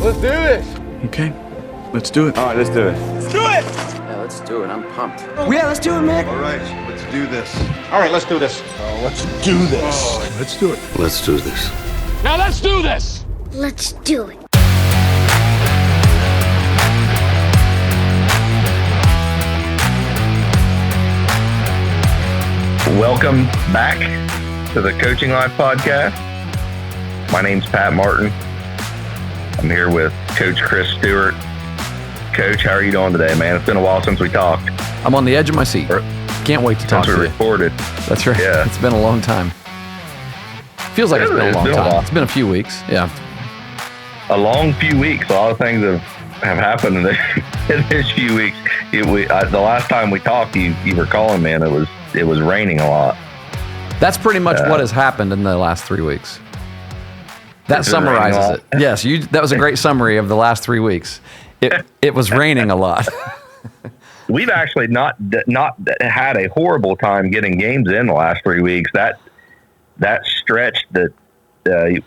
Let's do this. Okay, let's do it. All right, let's do it. Let's do it. Yeah, let's do it. I'm pumped. Yeah, let's do it, man. All right, let's do this. All right, let's do this. Let's do this. Let's do it. Let's do this. Now let's do this. Let's do it. Welcome back to the Coaching Life Podcast. My name's Pat Martin. I'm here with Coach Chris Stewart. Coach, how are you doing today, man? It's been a while since we talked. I'm on the edge of my seat. Can't wait to talk to Since we you. recorded. That's right. Yeah. It's been a long time. Feels like it's been a long time. It's been a few weeks. Yeah. A long few weeks. A lot of things have happened in this few weeks. The last time we talked, you were calling me, and it was raining a lot. That's pretty much what has happened in the last 3 weeks. That summarizes it. Yes, that was a great summary of the last 3 weeks. It was raining a lot. We've actually not had a horrible time getting games in the last 3 weeks. That stretch that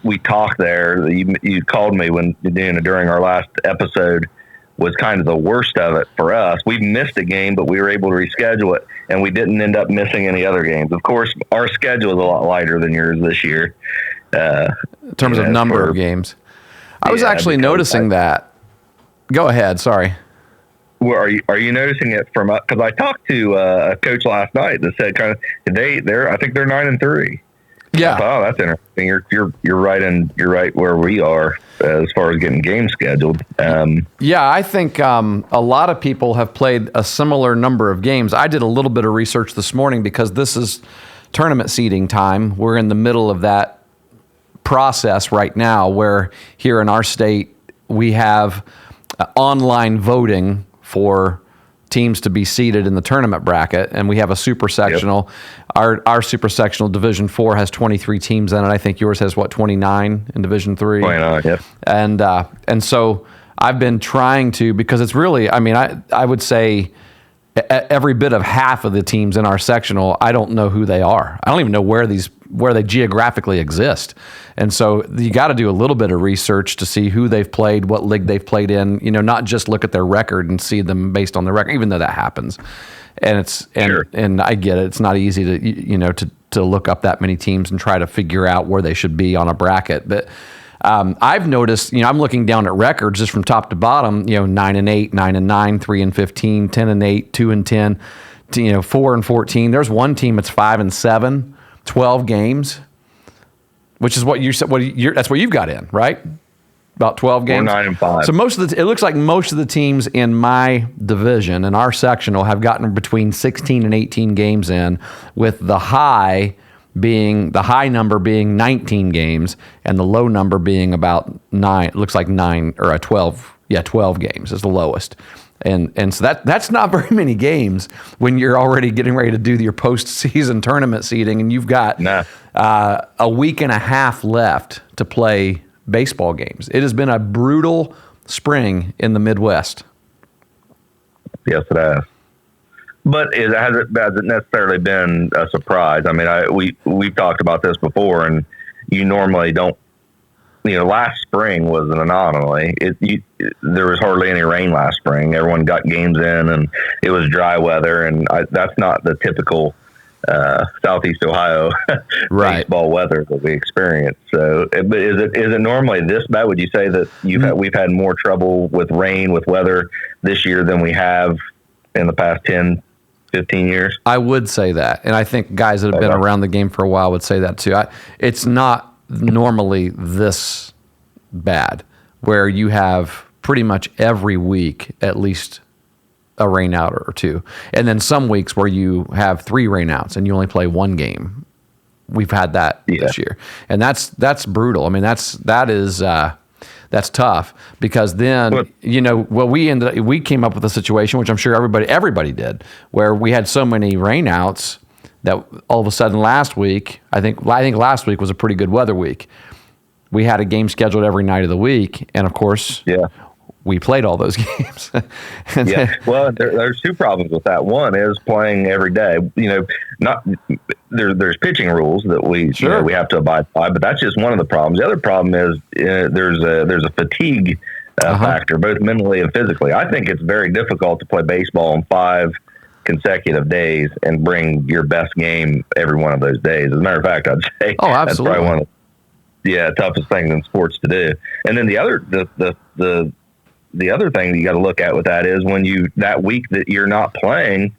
we talked there, you called me during our last episode, was kind of the worst of it for us. We missed a game, but we were able to reschedule it, and we didn't end up missing any other games. Of course, our schedule is a lot lighter than yours this year. In terms of number of games. I was actually noticing that. Go ahead, sorry. Well, are you noticing it from us? Because I talked to a coach last night that said I think they're 9-3. Yeah. Oh, that's interesting. You're right where we are as far as getting games scheduled. Yeah, I think a lot of people have played a similar number of games. I did a little bit of research this morning because this is tournament seeding time. We're in the middle of that process right now, where here in our state we have online voting for teams to be seated in the tournament bracket, and we have a super sectional. Yep. Our super sectional Division 4 has 23 teams in it. I think yours has 29 in Division 3. 29, yep. And so I've been trying to, because it's really, I would say every bit of half of the teams in our sectional, I don't know who they are. I don't even know where they geographically exist. And so you got to do a little bit of research to see who they've played, what league they've played in, not just look at their record and see them based on their record, even though that happens. And Sure. and I get it. It's not easy to look up that many teams and try to figure out where they should be on a bracket. But I've noticed, I'm looking down at records just from top to bottom, 9-8, 9-9, 3-15, 10-8, 2-10, 4-14. There's one team that's 5-7, 12 games, which is what you said. That's what you've got in, right? About 12 games. 9-5. So it looks like most of the teams in my division, in our sectional, have gotten between 16 and 18 games in, with the high number being 19 games and the low number being about 9. It looks like 9 or 12. Yeah, 12 games is the lowest. And so that's not very many games when you're already getting ready to do your postseason tournament seeding, and you've got a week and a half left to play baseball games. It has been a brutal spring in the Midwest. Yes, it has. But it hasn't necessarily been a surprise. We've talked about this before, and you normally don't. Last spring was an anomaly. There was hardly any rain last spring. Everyone got games in, and it was dry weather, and that's not the typical Southeast Ohio baseball weather that we experience. So, but is it normally this bad? Would you say that we've had more trouble with rain, with weather this year than we have in the past 10, 15 years? I would say that. And I think guys that have been around the game for a while would say that too. It's not normally this bad, where you have pretty much every week at least a rain out or two. And then some weeks where you have 3 rainouts and you only play 1 game. We've had that this year. And that's brutal. That's tough, because then, we came up with a situation, which I'm sure everybody did, where we had so many rainouts that all of a sudden last week, I think last week was a pretty good weather week. We had a game scheduled every night of the week, and of course, we played all those games. Well, there's 2 problems with that. One is playing every day. There's pitching rules that we we have to abide by, but that's just one of the problems. The other problem is there's a fatigue factor, both mentally and physically. I think it's very difficult to play baseball on 5 consecutive days and bring your best game every one of those days. As a matter of fact, I'd say Oh, absolutely. that's probably one of the toughest things in sports to do. And then the other thing that you got to look at with that is when that week that you're not playing,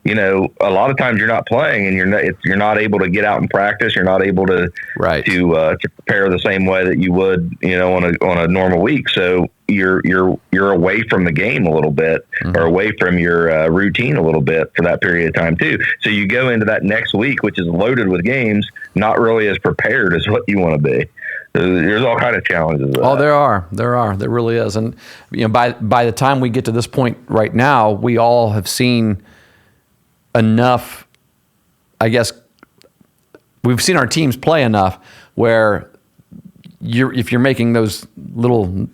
a lot of times you're not playing and you're not able to get out and practice. You're not able to to prepare the same way that you would, on a normal week. So you're away from the game a little bit, or away from your routine a little bit for that period of time too. So you go into that next week, which is loaded with games, not really as prepared as what you want to be. There's all kind of challenges. Oh, there are. There really is. And by the time we get to this point right now, we all have seen enough. I guess we've seen our teams play enough where if you're making those little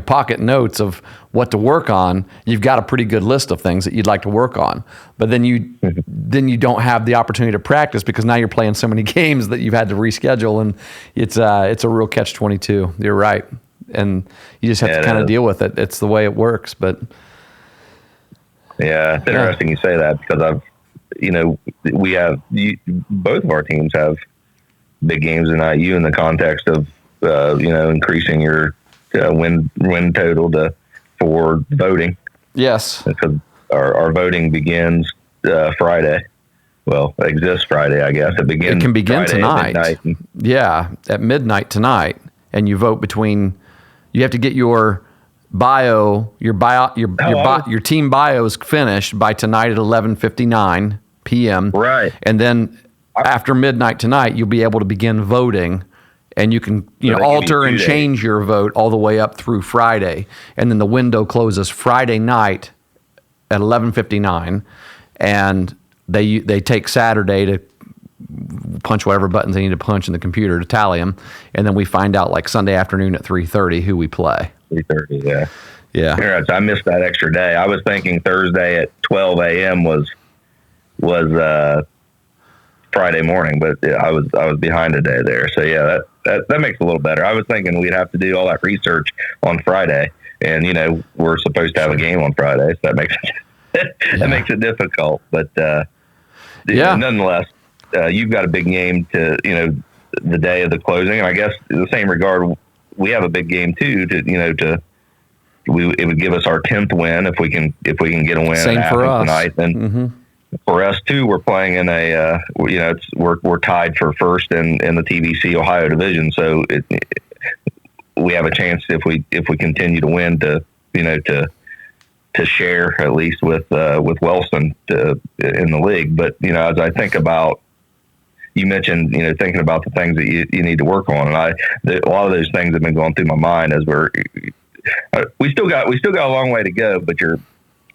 pocket notes of what to work on, you've got a pretty good list of things that you'd like to work on. But then you don't have the opportunity to practice because now you're playing so many games that you've had to reschedule, and it's a real catch-22. You're right, and you just have to kind of deal with it. It's the way it works. But yeah, it's interesting you say that because we have both of our teams have big games in IU in the context of increasing your win total for voting. Yes, because our voting begins Friday. Well, exists Friday, I guess. It can begin Friday tonight. At midnight. Yeah, at midnight tonight, and you vote between. You have to get your bio, your team bio is finished by tonight at 11:59 p.m. Right, and then after midnight tonight, you'll be able to begin voting. And you can alter and change your vote all the way up through Friday. And then the window closes Friday night at 11:59. And they take Saturday to punch whatever buttons they need to punch in the computer to tally them. And then we find out like Sunday afternoon at 3:30 who we play. 3:30, yeah. Yeah. You're right, so I missed that extra day. I was thinking Thursday at 12 a.m. was Friday morning, but I was behind a day there. So yeah, that makes it a little better. I was thinking we'd have to do all that research on Friday, and we're supposed to have a game on Friday, so that makes it makes it difficult. But nonetheless, you've got a big game to the day of the closing, and I guess in the same regard, we have a big game too. It would give us our 10th win if we can get a win. Same for us tonight. And for us too, we're playing in a we're tied for first in the TVC Ohio division, so we have a chance if we continue to win to share at least with Wellston in the league. But as I think about, you mentioned thinking about the things that you need to work on, and a lot of those things have been going through my mind as we still got a long way to go, but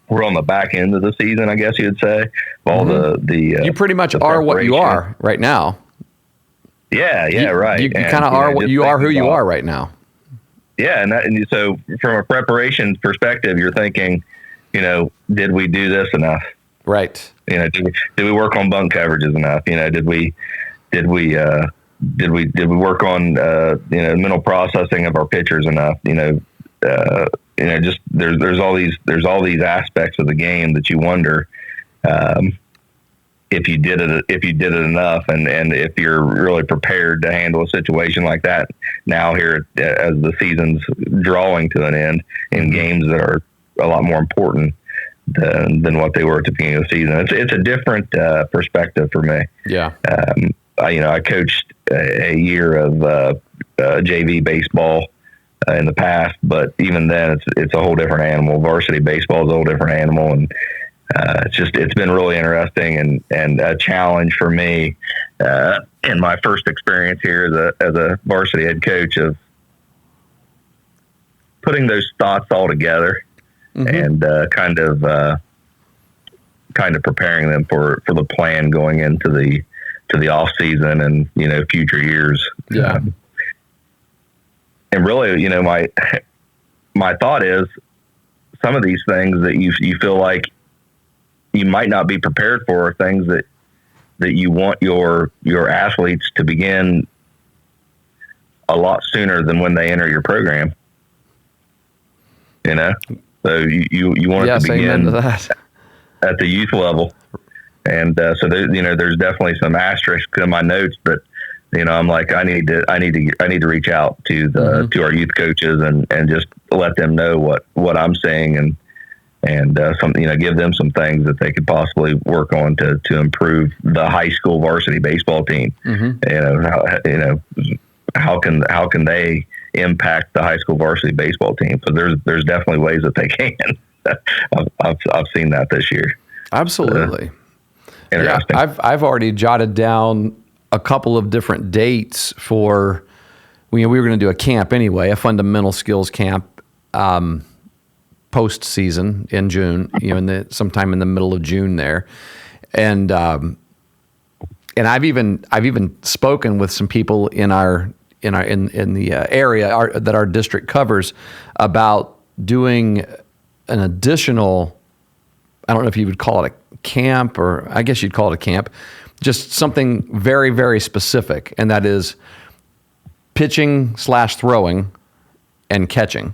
we're on the back end of the season, I guess you'd say. All you pretty much are what you are right now. Yeah, right. You kind of are what you are, who you are right now. Yeah, and so from a preparation perspective, you're thinking, did we do this enough? Right. Did we work on bunt coverages enough? Did we work on mental processing of our pitchers enough? Just there's all these aspects of the game that you wonder if you did it enough, and if you're really prepared to handle a situation like that now here as the season's drawing to an end in games that are a lot more important than what they were at the beginning of the season. It's a different perspective for me. Yeah. I coached a year of JV baseball in the past, but even then it's a whole different animal. Varsity baseball is a whole different animal, and it's been really interesting and a challenge for me in my first experience here as a varsity head coach of putting those thoughts all together and kind of preparing them for the plan going into the off season and future years. Yeah. And really, my thought is some of these things that you feel like you might not be prepared for are things that you want your athletes to begin a lot sooner than when they enter your program. you know. So you want it to Yes, amen begin to that. at the youth level, and so there's definitely some asterisks in my notes, but I'm like, I need to reach out to the to our youth coaches and just let them know what I'm saying and some give them some things that they could possibly work on to improve the high school varsity baseball team. How can they impact the high school varsity baseball team? So there's definitely ways that they can. I've seen that this year. Absolutely. Interesting. Yeah, I've already jotted down a couple of different dates for. We were going to do a camp anyway, a fundamental skills camp, post-season in June. Sometime in the middle of June there, and I've even spoken with some people in the area that our district covers about doing an additional. I don't know if you would call it a camp, or I guess you'd call it a camp, just something very, very specific, and that is pitching/throwing and catching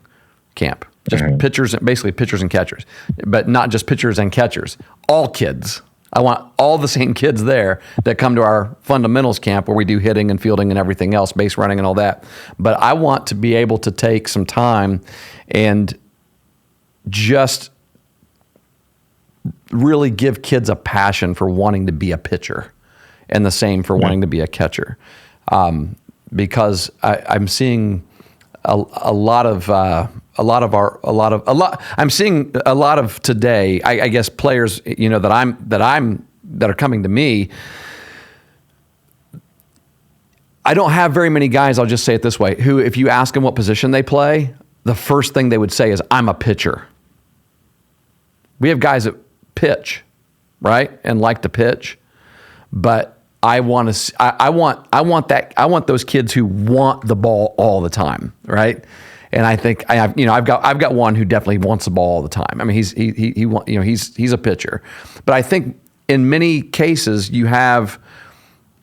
camp. Just pitchers, basically pitchers and catchers, but not just pitchers and catchers. All kids. I want all the same kids there that come to our fundamentals camp where we do hitting and fielding and everything else, base running and all that. But I want to be able to take some time and just really give kids a passion for wanting to be a pitcher, and the same for wanting to be a catcher, because I'm seeing I'm seeing a lot of today. I guess players, that are coming to me. I don't have very many guys. I'll just say it this way: who, if you ask them what position they play, the first thing they would say is, "I'm a pitcher." We have guys that pitch, right, and like to pitch, but I want those kids who want the ball all the time, right? And I think I've got one who definitely wants the ball all the time. I mean, he's a pitcher, but I think in many cases you have,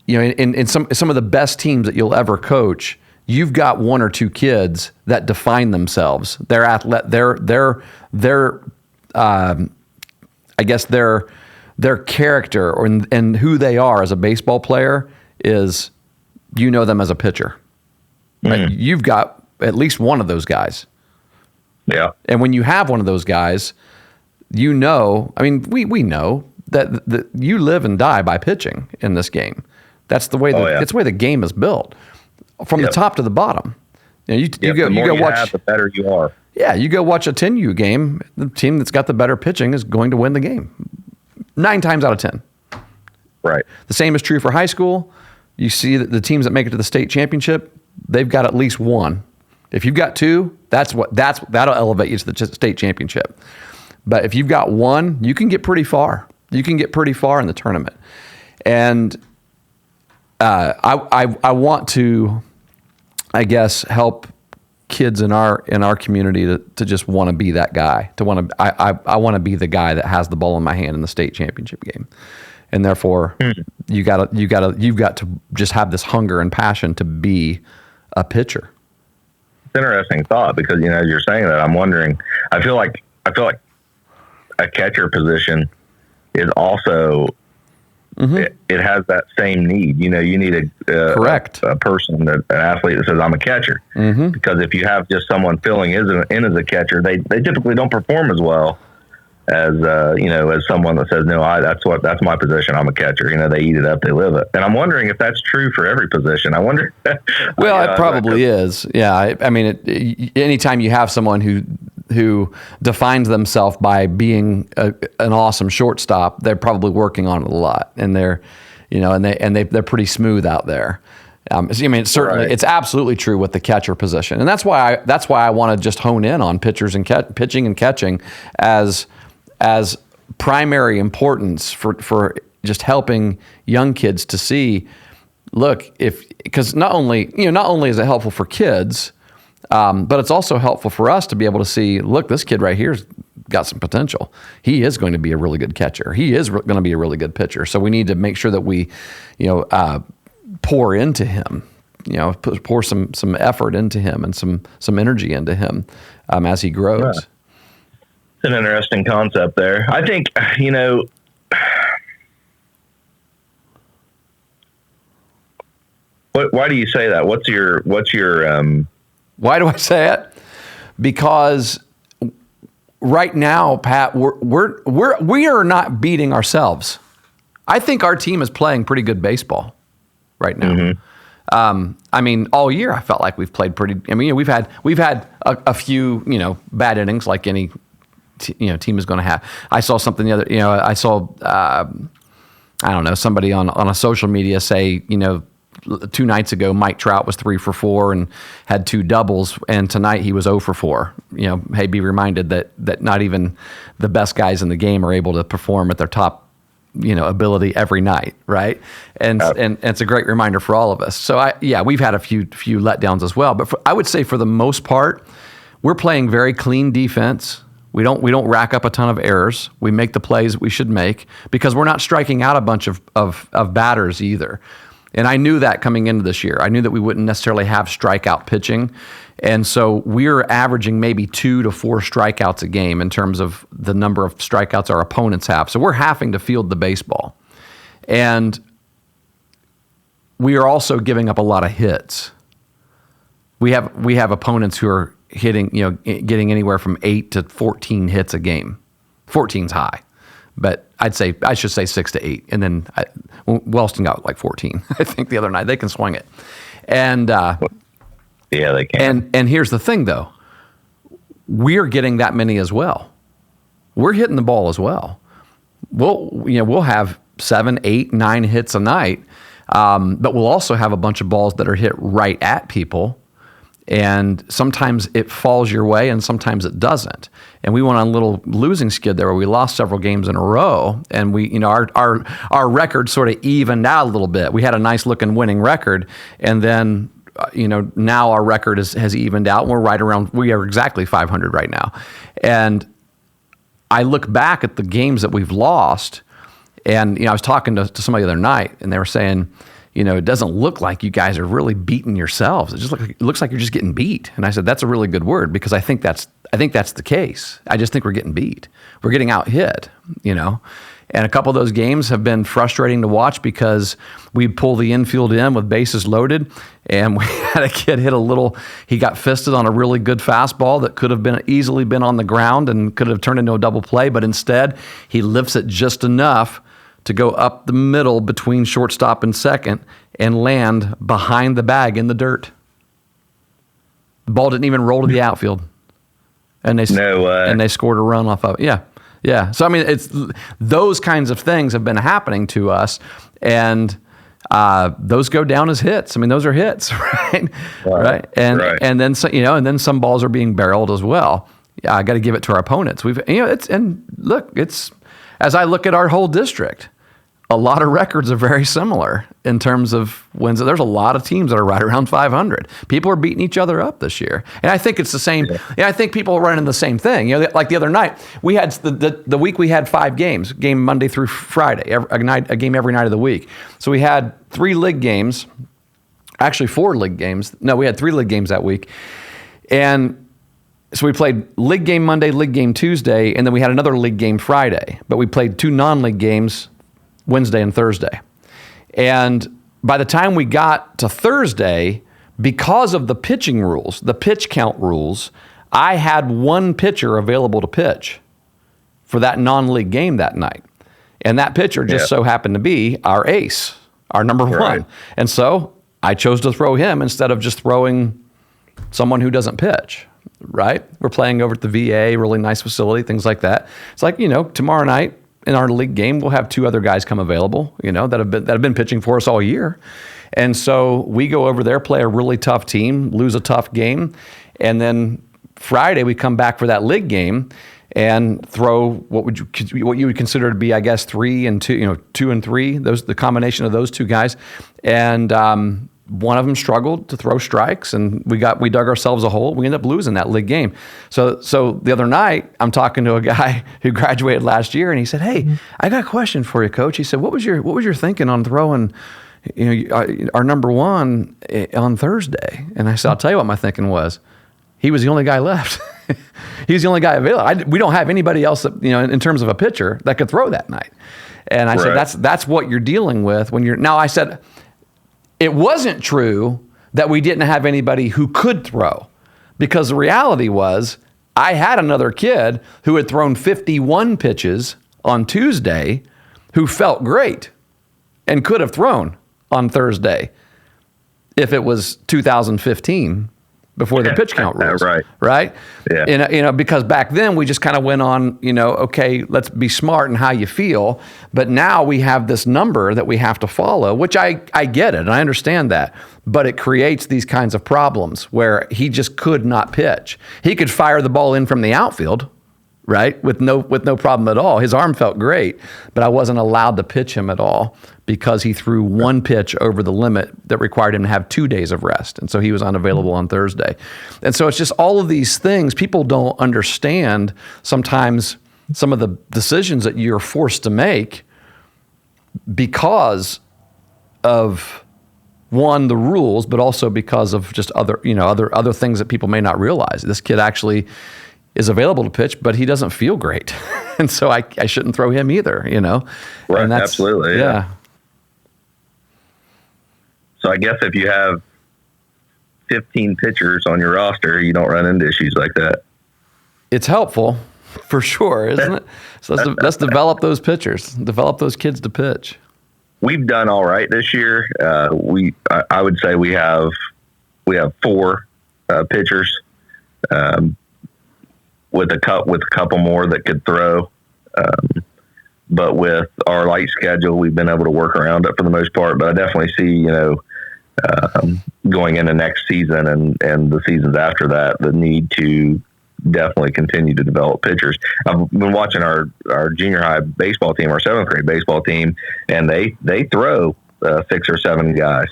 in some of the best teams that you'll ever coach, you've got one or two kids that define themselves. I guess their character and who they are as a baseball player is, them as a pitcher. Right? You've got at least one of those guys. Yeah. And when you have one of those guys, we know that you live and die by pitching in this game. That's the way it's the way the game is built, from the top to the bottom. You go watch. The better you are. Yeah, you go watch a 10U game. The team that's got the better pitching is going to win the game 9 times out of 10. Right. The same is true for high school. You see that the teams that make it to the state championship, they've got at least one. If you've got 2, that'll elevate you to the state championship. But if you've got 1, you can get pretty far. You can get pretty far in the tournament. And I want to, I guess, help kids in our community to just want to be that guy. I want to be the guy that has the ball in my hand in the state championship game. And therefore, you've got to just have this hunger and passion to be a pitcher. It's an interesting thought, because you're saying that, I'm wondering. I feel like a catcher position is also it has that same need. You need correct a person, an athlete that says, "I'm a catcher," because if you have just someone filling in as a catcher, they typically don't perform as well as as someone that says, "No, that's my position. I'm a catcher." They eat it up, they live it. And I'm wondering if that's true for every position. I wonder. Well, it probably is. Yeah, I mean, anytime you have someone who defines themselves by being an awesome shortstop, they're probably working on it a lot, and they're pretty smooth out there. It's certainly, it's absolutely true with the catcher position, and that's why I want to just hone in on pitchers and pitching and catching as primary importance for just helping young kids to see. Look, because not only is it helpful for kids, but it's also helpful for us to be able to see, look, this kid right here's got some potential. He is going to be a really good catcher. He is going to be a really good pitcher. So we need to make sure that we, pour into him, pour some effort into him and some energy into him as he grows. It's an interesting concept there. I think, why do you say that? What's your Why do I say it? Because right now, Pat, we are not beating ourselves. I think our team is playing pretty good baseball right now. Mm-hmm. All year I felt like we've played pretty. We've had a few bad innings like any team is going to have. I saw something the other. I saw I don't know, somebody on a social media say 2 nights ago, Mike Trout was 3 for 4 and had 2 doubles, and tonight he was 0 for 4. Hey, be reminded that not even the best guys in the game are able to perform at their top, ability every night, right? And it's a great reminder for all of us. So we've had a few letdowns as well, but I would say for the most part, we're playing very clean defense. We don't rack up a ton of errors. We make the plays we should make because we're not striking out a bunch of batters either. And I knew that coming into this year. I knew that we wouldn't necessarily have strikeout pitching. And so we're averaging maybe 2 to 4 strikeouts a game in terms of the number of strikeouts our opponents have. So we're having to field the baseball. And we are also giving up a lot of hits. We have opponents who are hitting, getting anywhere from 8 to 14 hits a game. 14's high. But I should say 6 to 8. And then Wellston got like 14, I think, the other night. They can swing it. And yeah, they can. And here's the thing, though. We're getting that many as well. We're hitting the ball as well. We'll have 7, 8, 9 hits a night, but we'll also have a bunch of balls that are hit right at people. And sometimes it falls your way and sometimes it doesn't. And we went on a little losing skid there where we lost several games in a row, and we, our record sort of evened out a little bit. We had a nice looking winning record, and then now our record has evened out, and we are exactly 500 right now. And I look back at the games that we've lost, and I was talking to somebody the other night, and they were saying, it doesn't look like you guys are really beating yourselves. It looks like you're just getting beat. And I said, that's a really good word because I think that's the case. I just think we're getting beat. We're getting out hit, And a couple of those games have been frustrating to watch because we pull the infield in with bases loaded, and we had a kid he got fisted on a really good fastball that could have easily been on the ground and could have turned into a double play, but instead he lifts it just enough to go up the middle between shortstop and second and land behind the bag in the dirt. The ball didn't even roll to the outfield. And they scored a run off of it. Yeah. Yeah. So, it's those kinds of things have been happening to us, and those go down as hits. Those are hits, right? Right. And then some balls are being barreled as well. Yeah, I got to give it to our opponents. It's as I look at our whole district, a lot of records are very similar in terms of wins. There's a lot of teams that are right around 500. People are beating each other up this year. And I think it's the same. Yeah. I think people are running the same thing. Like the other night, we had the week we had 5 games, game Monday through Friday, a game every night of the week. So we had 3 league games, actually 4 league games. No, we had 3 league games that week. And so we played league game Monday, league game Tuesday, and then we had another league game Friday. But we played 2 non-league games Wednesday and Thursday. And by the time we got to Thursday, because of the pitching rules, the pitch count rules, I had 1 pitcher available to pitch for that non-league game that night. And that pitcher just so happened to be our ace, our number 1. And so I chose to throw him instead of just throwing someone who doesn't pitch, right? We're playing over at the VA, really nice facility, things like that. It's like, tomorrow night, in our league game, we'll have 2 other guys come available, that have been pitching for us all year. And so we go over there, play a really tough team, lose a tough game, and then Friday we come back for that league game and throw what you would consider to be, I guess, 3 and 2, 2 and 3, the combination of those 2 guys. And one of them struggled to throw strikes, and we dug ourselves a hole. We ended up losing that league game. So the other night, I'm talking to a guy who graduated last year, and he said, "Hey, I got a question for you, Coach." He said, "What was your thinking on throwing, our number 1 on Thursday?" And I said, "I'll tell you what my thinking was. He was the only guy left." He's the only guy available. We don't have anybody else that, in terms of a pitcher that could throw that night. And I said, that's what you're dealing with when you're. Now I said, it wasn't true that we didn't have anybody who could throw, because the reality was I had another kid who had thrown 51 pitches on Tuesday who felt great and could have thrown on Thursday if it was 2015 before the pitch count rules. Right? Yeah. Because back then we just kind of went on, okay, let's be smart in how you feel. But now we have this number that we have to follow, which I get it and I understand that. But it creates these kinds of problems where he just could not pitch. He could fire the ball in from the outfield, right? With no problem at all. His arm felt great, but I wasn't allowed to pitch him at all because he threw one pitch over the limit that required him to have 2 days of rest. And so he was unavailable on Thursday. And so it's just all of these things. People don't understand sometimes some of the decisions that you're forced to make because of, one, the rules, but also because of just other things that people may not realize. This kid actually is available to pitch, but he doesn't feel great. And so I shouldn't throw him either, Right, and absolutely. Yeah. So I guess if you have 15 pitchers on your roster, you don't run into issues like that. It's helpful for sure, isn't it? So let's develop those pitchers, develop those kids to pitch. We've done all right this year. I would say we have 4 pitchers, with a couple more that could throw. But with our light schedule, we've been able to work around it for the most part. But I definitely see, going into next season and the seasons after that, the need to definitely continue to develop pitchers. I've been watching our junior high baseball team, our 7th grade baseball team, and they throw 6 or 7 guys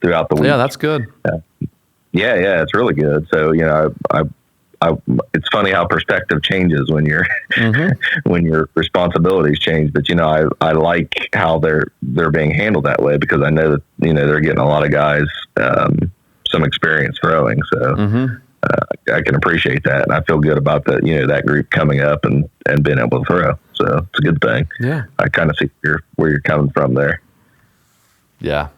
throughout the week. Yeah, that's good. Yeah, it's really good. So, it's funny how perspective changes when you're when your responsibilities change. But I like how they're being handled that way, because I know that they're getting a lot of guys some experience throwing. So I can appreciate that, and I feel good about that group coming up and being able to throw. So it's a good thing. Yeah, I kind of see where you're coming from there. Yeah.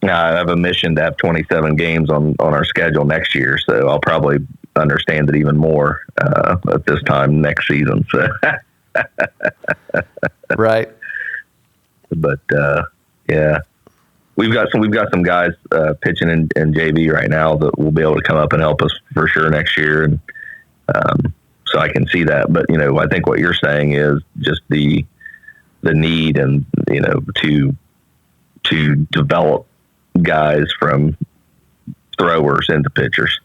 Now, I have a mission to have 27 games on our schedule next year, so I'll probably understand it even more at this time next season. So, right. But yeah, we've got some guys pitching in JV right now that will be able to come up and help us for sure next year, and so I can see that. But I think what you're saying is just the need and to develop guys from throwers into pitchers.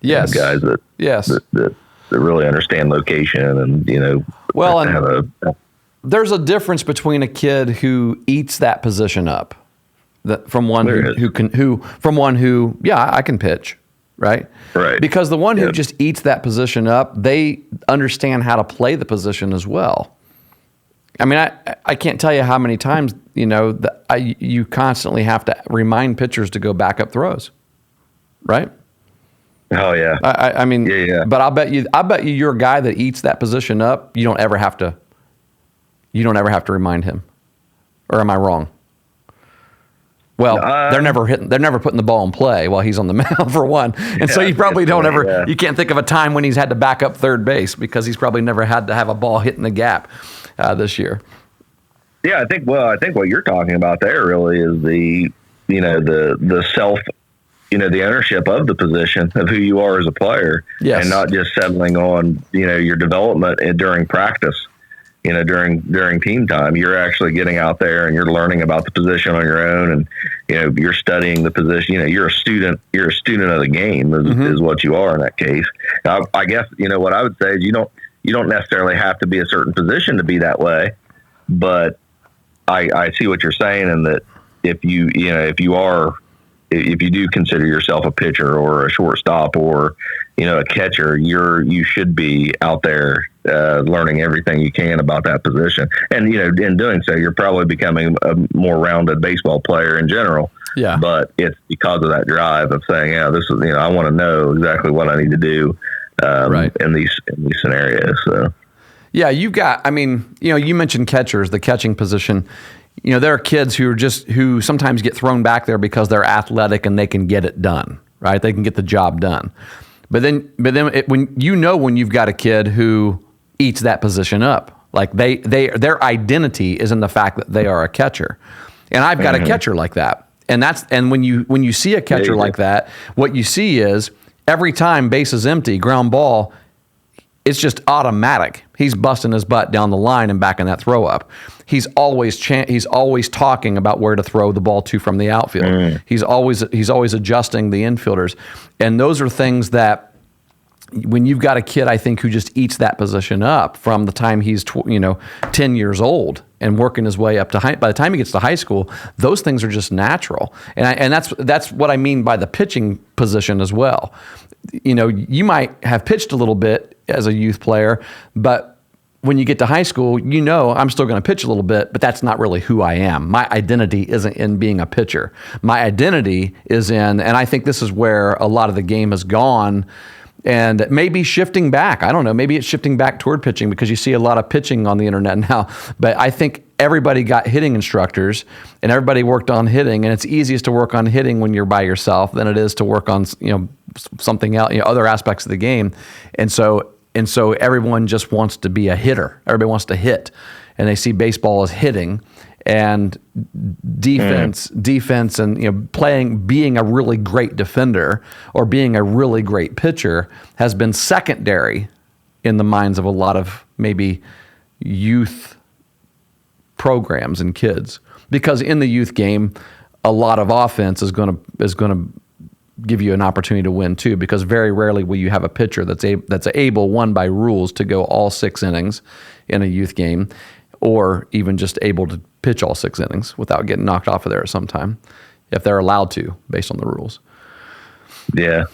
Yes. Guys that really understand location and, there's a difference between a kid who eats that position up from one who I can pitch. Right. Because the one who just eats that position up, they understand how to play the position as well. I mean, I can't tell you how many times, you constantly have to remind pitchers to go back up throws, right? Oh yeah. I mean, yeah. But I bet you you're a guy that eats that position up. You don't ever have to remind him, or am I wrong? Well, they're never putting the ball in play while he's on the mound for one. And so you probably you can't think of a time when he's had to back up third base, because he's probably never had to have a ball hit in the gap this year. Yeah, I think what you're talking about there really is the self, the ownership of the position of who you are as a player, yes, and not just settling on, your development during practice. During team time, you're actually getting out there and you're learning about the position on your own, and you're studying the position. You're a student of the game is what you are in that case. I guess what I would say is you don't necessarily have to be a certain position to be that way, but I see what you're saying, and that if you do consider yourself a pitcher or a shortstop or a catcher, you should be out there learning everything you can about that position. And in doing so, you're probably becoming a more rounded baseball player in general. Yeah. But it's because of that drive of saying, yeah, this is, I want to know exactly what I need to do Right. in these scenarios. So. Yeah, you mentioned catchers, the catching position. There are kids who sometimes get thrown back there because they're athletic and they can get it done, right? They can get the job done. But then when you've got a kid who eats that position up, like their identity is in the fact that they are a catcher. And I've got a catcher like that. And when you see a catcher like that, what you see is every time base is empty, ground ball, it's just automatic. He's busting his butt down the line and back in that throw up. He's always talking about where to throw the ball to from the outfield. He's always adjusting the infielders, and those are things that when you've got a kid, I think, who just eats that position up from the time he's 10 years old and working his way up to high. By the time he gets to high school, those things are just natural, and that's what I mean by the pitching position as well. You might have pitched a little bit as a youth player, but when you get to high school, I'm still going to pitch a little bit, but that's not really who I am. My identity isn't in being a pitcher. My identity is in, and I think this is where a lot of the game has gone, and maybe shifting back. I don't know. Maybe it's shifting back toward pitching because you see a lot of pitching on the internet now. But I think everybody got hitting instructors and everybody worked on hitting, and it's easiest to work on hitting when you're by yourself than it is to work on something else, other aspects of the game. And so everyone just wants to be a hitter. Everybody wants to hit, and they see baseball as hitting and defense, and being a really great defender or being a really great pitcher has been secondary in the minds of a lot of maybe youth programs and kids, because in the youth game, a lot of offense is going to give you an opportunity to win too, because very rarely will you have a pitcher that's able, one, by rules, to go all 6 innings in a youth game, or even just able to pitch all 6 innings without getting knocked off of there at some time, if they're allowed to, based on the rules. Yeah,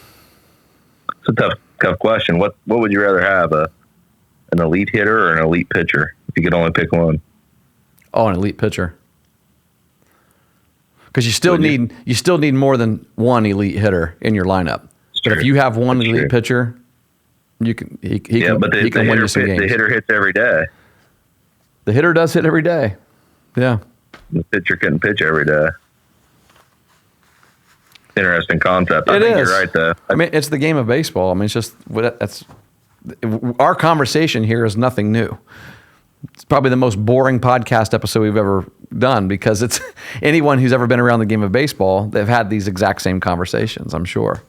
it's a tough question. What would you rather have, an elite hitter or an elite pitcher, if you could only pick one? Oh, an elite pitcher. Because you still need more than one elite hitter in your lineup. But if you have one elite pitcher, he can win you some games. The hitter hits every day. The hitter does hit every day. Yeah. The pitcher couldn't pitch every day. Interesting concept. I think you're right, though. I mean, it's the game of baseball. I mean, it's just our conversation here is nothing new. It's probably the most boring podcast episode we've ever done, because it's anyone who's ever been around the game of baseball, they've had these exact same conversations, I'm sure.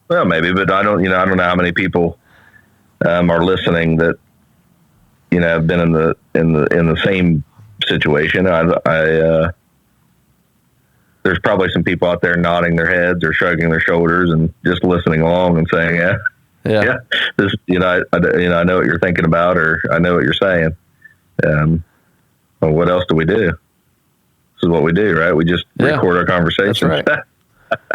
Well, maybe, but I don't know how many people are listening that have been in the same situation. There's probably some people out there nodding their heads or shrugging their shoulders and just listening along and saying, yeah, this, I know what you're thinking about, or I know what you're saying. Well, what else do we do? This is what we do, right? We just record our conversations. That's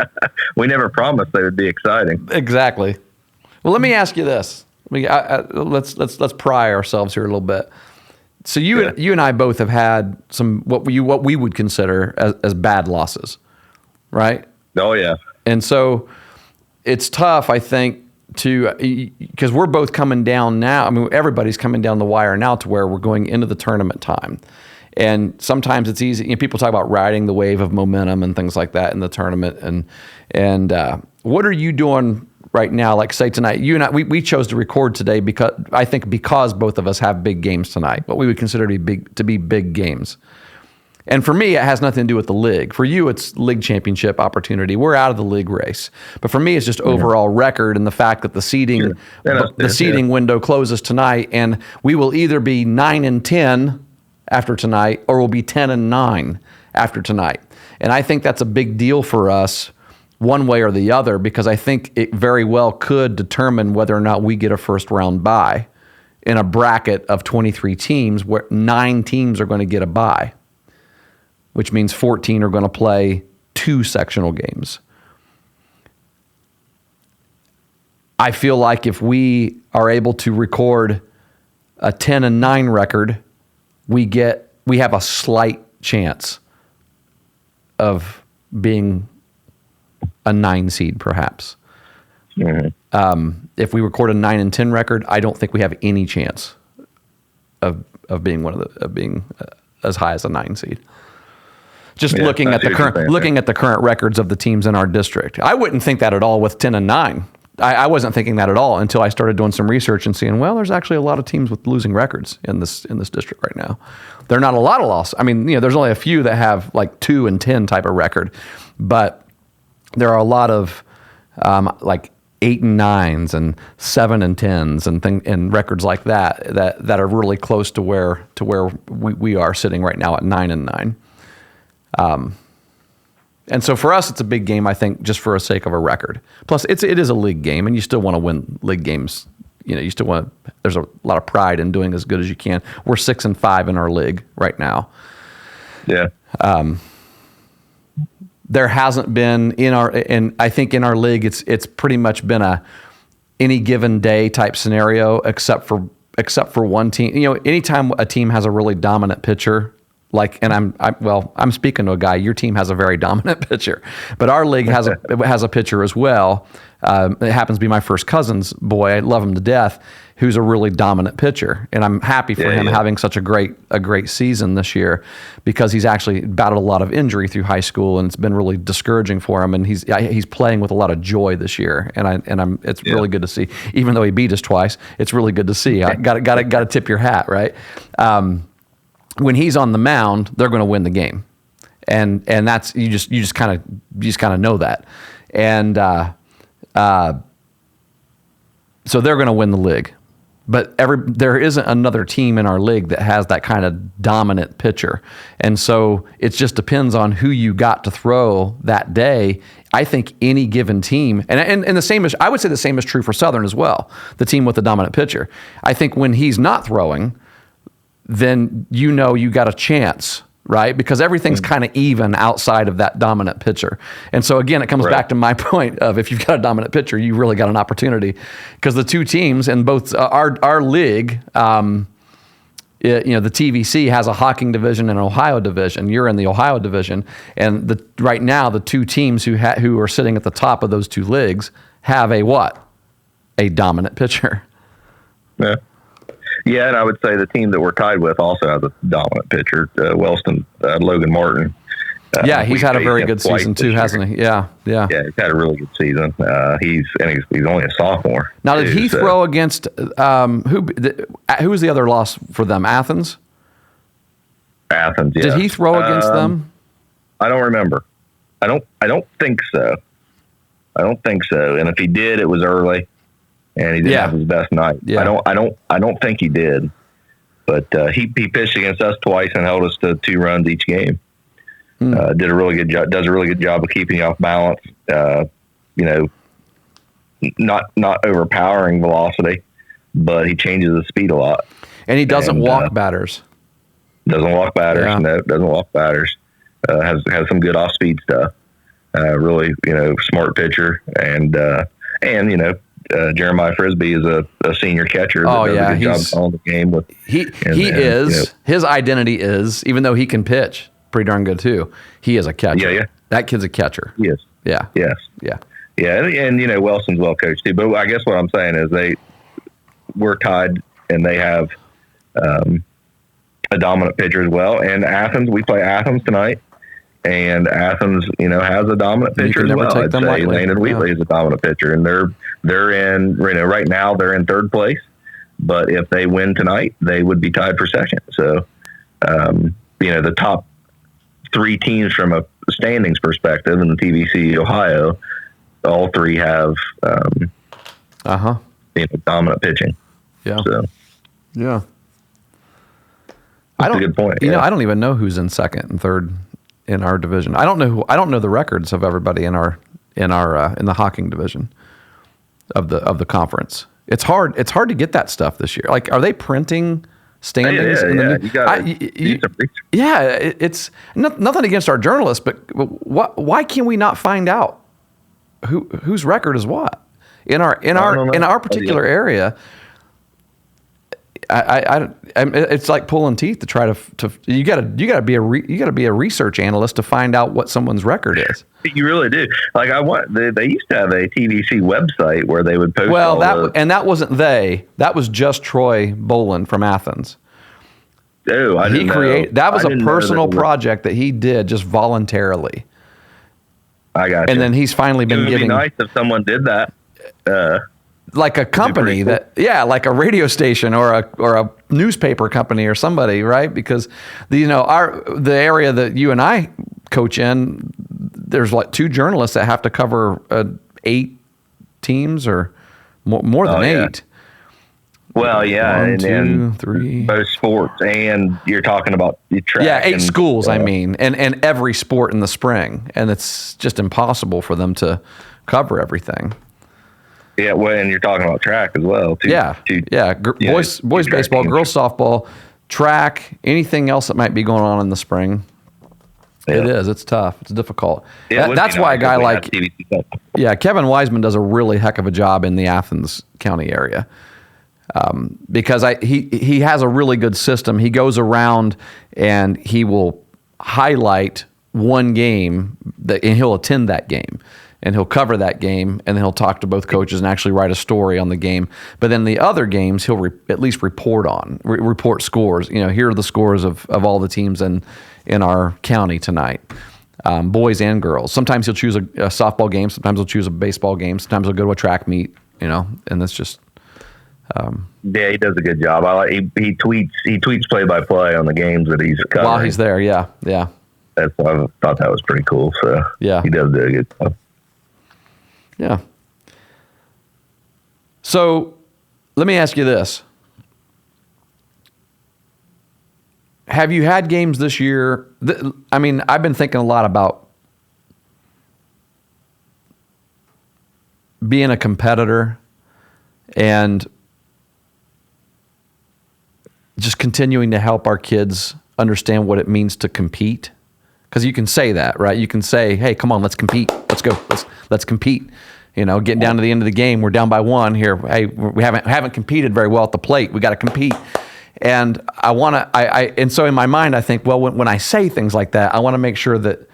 right. We never promised they would be exciting. Exactly. Well, let me ask you this. Let's pry ourselves here a little bit. So you and I both have had some what we would consider as bad losses, right? Oh yeah. And so it's tough, I think, because we're both coming down now. I mean, everybody's coming down the wire now to where we're going into the tournament time. And sometimes it's easy. People talk about riding the wave of momentum and things like that in the tournament. And what are you doing right now? Like, say tonight, you and I, we chose to record today because both of us have big games tonight, what we would consider to be big games. And for me, it has nothing to do with the league. For you, it's league championship opportunity. We're out of the league race. But for me, it's just overall record and the fact that the seeding window closes tonight, and we will either be 9-10 after tonight, or we'll be 10-9 after tonight. And I think that's a big deal for us, one way or the other, because I think it very well could determine whether or not we get a first round bye in a bracket of 23 teams, where 9 teams are going to get a bye, which means 14 are going to play 2 sectional games. I feel like if we are able to record a 10-9 record, we have a slight chance of being a 9 seed, perhaps. Mm-hmm. If we record a 9-10 record, I don't think we have any chance of being as high as a 9 seed. Just Yeah, looking I at see the what you're current saying looking at the current records of the teams in our district, I wouldn't think that at all with 10-9. I wasn't thinking that at all until I started doing some research and seeing, well, there's actually a lot of teams with losing records in this district right now. There are not a lot of losses. I mean, there's only a few that have like 2-10 type of record, but there are a lot of like 8-9s and 7-10s and records like that are really close to where we are sitting right now at 9-9. And so for us, it's a big game, I think, just for the sake of a record. Plus, it is a league game, and you still want to win league games. You still want to. There's a lot of pride in doing as good as you can. We're 6-5 in our league right now. Yeah. There hasn't been and I think in our league, it's pretty much been a any given day type scenario, except for one team. Anytime a team has a really dominant pitcher. I'm speaking to a guy. Your team has a very dominant pitcher, but our league has a pitcher as well. It happens to be my first cousin's boy. I love him to death. Who's a really dominant pitcher, and I'm happy for him having such a great season this year, because he's actually battled a lot of injury through high school, and it's been really discouraging for him. And he's playing with a lot of joy this year, and it's really good to see. Even though he beat us twice, it's really good to see. I got to tip your hat, right? When he's on the mound, they're going to win the game, and that's you just kind of know that, and so they're going to win the league. But there isn't another team in our league that has that kind of dominant pitcher, and so it just depends on who you got to throw that day. I think any given team, and the same is, I would say the same is true for Southern as well. The team with the dominant pitcher, I think when he's not throwing, then you got a chance, right? Because everything's kind of even outside of that dominant pitcher. And so again, it comes back to my point of, if you've got a dominant pitcher, you really got an opportunity, because the two teams in both our league, the TVC has a Hocking division and an Ohio division. You're in the Ohio division, and right now the two teams who are sitting at the top of those two leagues have a dominant pitcher. Yeah. Yeah, and I would say the team that we're tied with also has a dominant pitcher, Wellston, Logan Martin. He's had a very good season too, hasn't he? Yeah. Yeah, he's had a really good season. He's only a sophomore. Now, did he throw against who was the other loss for them? Athens. Athens. Yeah. Did he throw against them? I don't remember. I don't think so. And if he did, it was early, and he didn't have his best night. Yeah. I don't think he did, but he pitched against us twice and held us to 2 runs each game. Did a really good job. Does a really good job of keeping you off balance. Not overpowering velocity, but he changes the speed a lot. And he doesn't walk batters. Doesn't walk batters. Yeah. No, doesn't walk batters. Has some good off speed stuff. Really, smart pitcher, and Jeremiah Frisbee is a senior catcher. Oh, that does a good job calling the game with. His identity is, even though he can pitch pretty darn good too, he is a catcher. Yeah. That kid's a catcher. Yes. Yeah. Yes. Yeah. Yeah, and Welson's well coached too. But I guess what I'm saying is we're tied, and they have a dominant pitcher as well. And Athens, we play Athens tonight, and Athens, has a dominant pitcher as well. I'd say Landon Wheatley is a dominant pitcher, and they're in right now they're in 3rd place. But if they win tonight, they would be tied for 2nd. So the top 3 teams from a standings perspective in the TVC Ohio, all 3 have dominant pitching. Yeah. So yeah. That's a good point. I don't even know who's in 2nd and 3rd in our division. I don't know the records of everybody in the Hocking division of the conference. It's hard to get that stuff this year. Like, are they printing standings? It's nothing against our journalists, but why can we not find out whose record is what in our particular area? it's like pulling teeth to try to you got to be a research analyst to find out what someone's record is. You really do. Like they used to have a TVC website where they would post. Well, that wasn't that was just Troy Bolin from Athens. Oh, I didn't know. That was a personal project that he did just voluntarily. I got you. And then he's finally been It would getting. be nice if someone did that. Like a company like a radio station or a newspaper company or somebody, right? Because the area that you and I coach in, there's like 2 journalists that have to cover 8 teams or more than 8. Well, yeah, 1, and 2, 3, both sports, and you're talking about the track. Yeah, 8 and, schools. I mean, and every sport in the spring, and it's just impossible for them to cover everything. Yeah, well, and you're talking about track as well. Too. Boys baseball, girls softball, track, anything else that might be going on in the spring. Yeah. It is. It's tough. It's difficult. That's why a guy like Kevin Wiseman does a really heck of a job in the Athens County area. Because he has a really good system. He goes around and he will highlight one game and he'll attend that game. And he'll cover that game, and then he'll talk to both coaches and actually write a story on the game. But then the other games, he'll at least report scores. Here are the scores of all the teams in our county tonight, boys and girls. Sometimes he'll choose a softball game. Sometimes he'll choose a baseball game. Sometimes he'll go to a track meet. And that's just. Yeah, he does a good job. He tweets play-by-play on the games that he's covering while he's there. Yeah. I thought that was pretty cool. So yeah, he does do a good job. Yeah. So let me ask you this. Have you had games this year? I've been thinking a lot about being a competitor and just continuing to help our kids understand what it means to compete. Because you can say that, right? You can say, hey, come on, let's compete. Let's go. Let's compete. Getting down to the end of the game, we're down by 1 here. Hey, we haven't competed very well at the plate. We got to compete. And and so in my mind, I think, well, when I say things like that, I want to make sure that,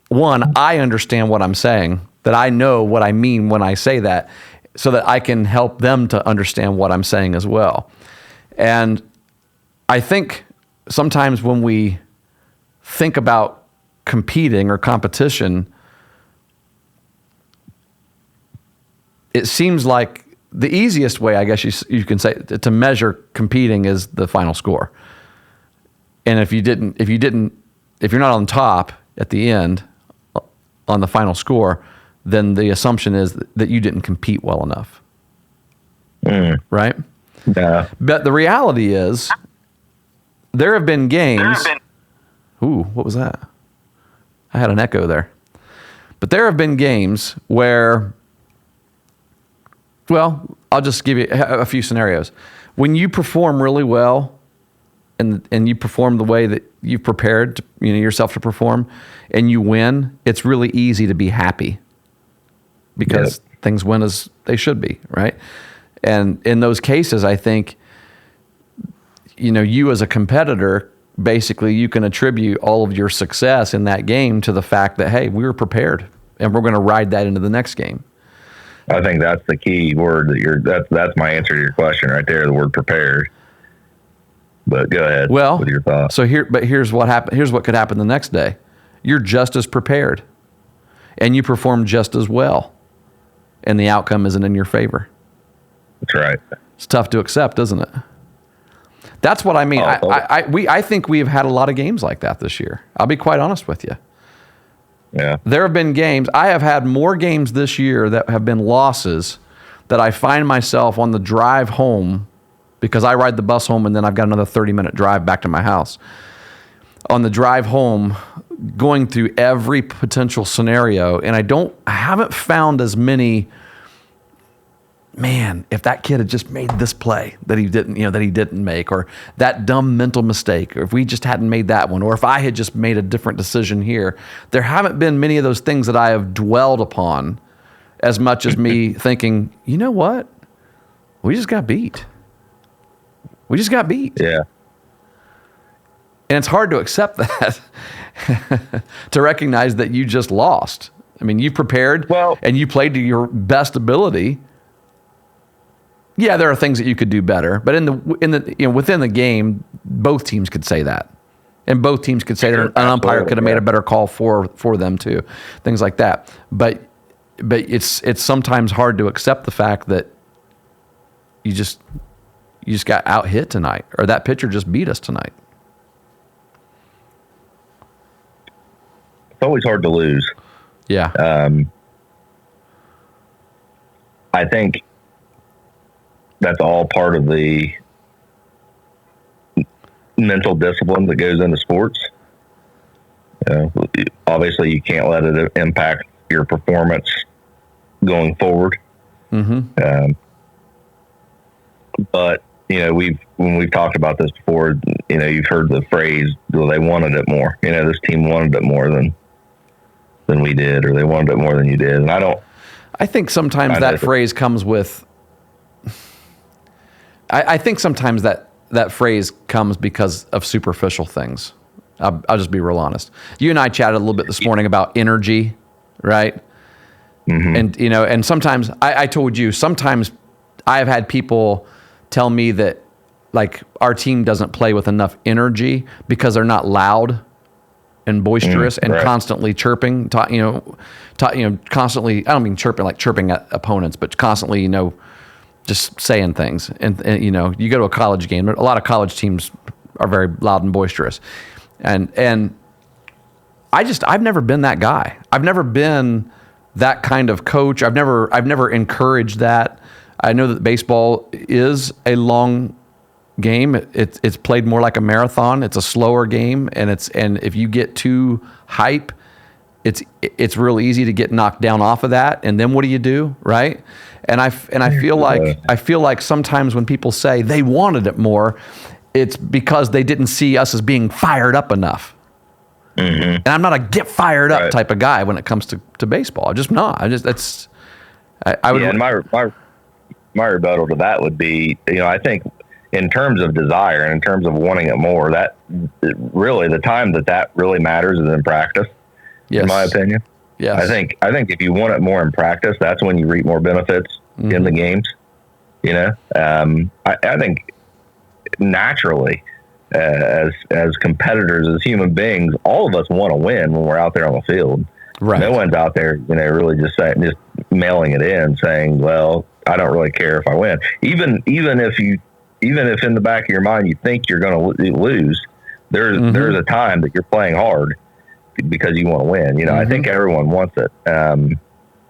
1, I understand what I'm saying, that I know what I mean when I say that, so that I can help them to understand what I'm saying as well. And I think sometimes when we think about competing or competition, it seems like the easiest way, I guess you can say, to measure competing is the final score. And if you're not on top at the end on the final score, then the assumption is that you didn't compete well enough. Right? Yeah. But the reality is there have been games. Ooh, what was that? I had an echo there. But there have been games where, well, I'll just give you a few scenarios. When you perform really well and you perform the way that you've prepared yourself to perform and you win, it's really easy to be happy because things went as they should be, right? And in those cases, I think, you as a competitor, basically you can attribute all of your success in that game to the fact that, hey, we were prepared and we're going to ride that into the next game. I think that's the key word that's my answer to your question right there, the word prepared. But go ahead with your thoughts. So here's what happened. Here's what could happen the next day. You're just as prepared and you perform just as well and the outcome isn't in your favor. That's right. It's tough to accept, isn't it? That's what I mean. I think we've had a lot of games like that this year. I'll be quite honest with you. Yeah. There have been games. I have had more games this year that have been losses that I find myself on the drive home, because I ride the bus home and then I've got another 30-minute drive back to my house. On the drive home, going through every potential scenario, and I haven't found as many. Man, if that kid had just made this play that he didn't make, or that dumb mental mistake, or if we just hadn't made that one, or if I had just made a different decision here, there haven't been many of those things that I have dwelled upon as much as me thinking, you know what? We just got beat. We just got beat. Yeah. And it's hard to accept that, to recognize that you just lost. I mean, you prepared and you played to your best ability. Yeah, there are things that you could do better, but within the game, both teams could say that. And both teams could say that an umpire could have made a better call for them too. Things like that. But it's sometimes hard to accept the fact that you just got out hit tonight, or that pitcher just beat us tonight. It's always hard to lose. Yeah. I think that's all part of the mental discipline that goes into sports. Obviously, you can't let it impact your performance going forward. Mm-hmm. But when we've talked about this before, you've heard the phrase, "Well, they wanted it more." This team wanted it more than we did, or they wanted it more than you did. And I think sometimes that phrase comes with. I think sometimes that phrase comes because of superficial things. I'll just be real honest. You and I chatted a little bit this morning about energy, right? Mm-hmm. And sometimes I told you, sometimes I have had people tell me that like our team doesn't play with enough energy because they're not loud and boisterous and constantly chirping, constantly, I don't mean chirping like chirping at opponents, but constantly, just saying things. And you go to a college game, a lot of college teams are very loud and boisterous. And I've never been that guy. I've never been that kind of coach. I've never encouraged that. I know that baseball is a long game. It's played more like a marathon. It's a slower game, and if you get too hype, it's real easy to get knocked down off of that. And then what do you do, right? And I feel like sometimes when people say they wanted it more, it's because they didn't see us as being fired up enough. Mm-hmm. And I'm not a get fired up type of guy when it comes to baseball. I'm just not. I would. Yeah, and my rebuttal to that would be, I think in terms of desire and in terms of wanting it more, that really the time that really matters is in practice. Yes. In my opinion. Yes. I think if you want it more in practice, that's when you reap more benefits in the games. I think naturally, as competitors, as human beings, all of us want to win when we're out there on the field. Right. No one's out there, really just mailing it in, saying, "Well, I don't really care if I win." Even if in the back of your mind you think you're going to lose, there's a time that you're playing hard because you want to win. I think everyone wants it,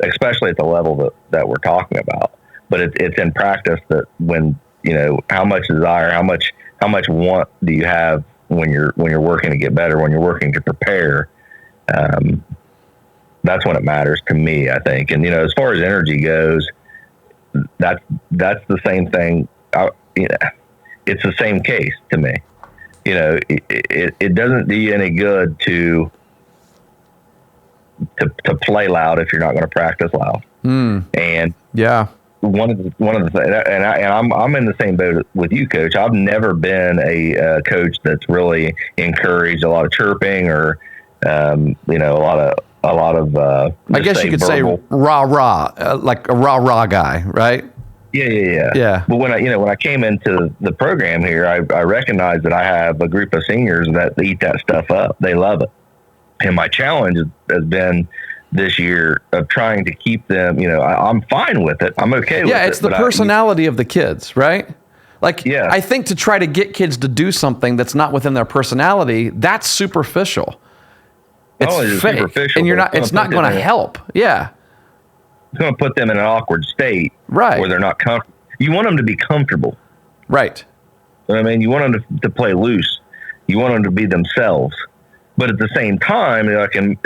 especially at the level that we're talking about. But it's in practice that when how much desire, how much want do you have when you're working to get better, when you're working to prepare. That's when it matters to me, I think. And as far as energy goes, that's the same thing. It's the same case to me. It doesn't do you any good to play loud if you're not going to practice loud. And yeah, one of the things, and I'm in the same boat with you, Coach. I've never been a coach that's really encouraged a lot of chirping or a lot of I guess you could say rah like a rah guy, right? Yeah. But when I came into the program here, I recognized that I have a group of seniors that eat that stuff up. They love it. And my challenge has been this year of trying to keep them, I'm fine with it. I'm okay with it. Yeah, it's the personality of the kids, right? Like, I think to try to get kids to do something that's not within their personality, that's superficial. It's fake. Superficial, and it's not going to help. Yeah. It's going to put them in an awkward state. Right. Where they're not comfortable. You want them to be comfortable. Right. You want them to play loose. You want them to be themselves. But at the same time, like in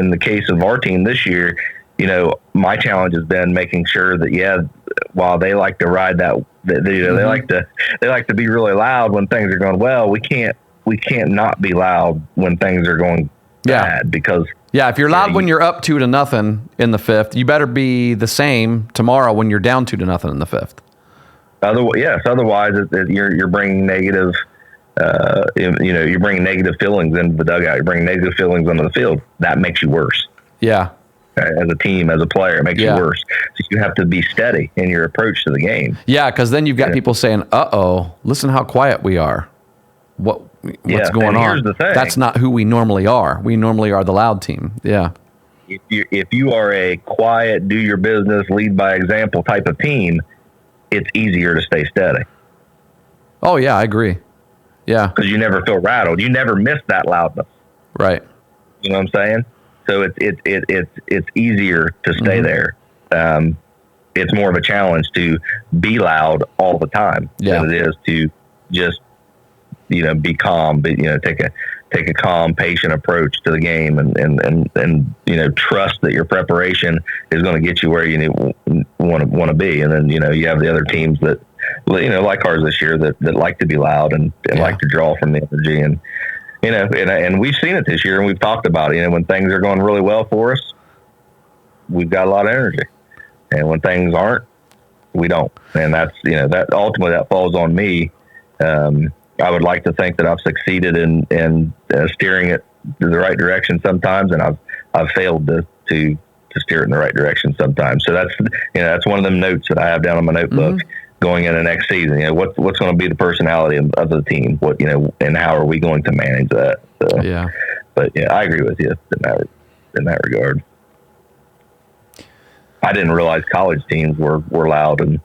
the case of our team this year, my challenge has been making sure that, while they like to ride that, they like to be really loud when things are going well. We can't not be loud when things are going bad because. Yeah, if you're loud when you're up 2-0 in the fifth, you better be the same tomorrow when you're down 2-0 in the fifth. Otherwise, you're bringing negative. You're bringing negative feelings into the dugout. You're bringing negative feelings onto the field. That makes you worse. Yeah. As a team, as a player, it makes you worse. So you have to be steady in your approach to the game. Yeah, because then you've got people saying, "Uh-oh, listen how quiet we are. What's going on?" Here's the thing. That's not who we normally are. We normally are the loud team. Yeah. If you are a quiet, do your business, lead by example type of team, it's easier to stay steady. Oh yeah, I agree. Yeah, because you never feel rattled. You never miss that loudness. Right. You know what I'm saying? So it's easier to stay there. It's more of a challenge to be loud all the time than it is to just be calm. But take a calm, patient approach to the game, and trust that your preparation is going to get you where you want to be. And then you have the other teams that like ours this year that like to be loud and like to draw from the energy and. And we've seen it this year, and we've talked about it. When things are going really well for us, we've got a lot of energy, and when things aren't, we don't. And that's that ultimately that falls on me. I would like to think that I've succeeded in steering it in the right direction sometimes, and I've failed to steer it in the right direction sometimes. So that's one of them notes that I have down on my notebook. Mm-hmm. Going into next season, what's going to be the personality of the team? And how are we going to manage that? So, yeah, but I agree with you in that regard. I didn't realize college teams were loud and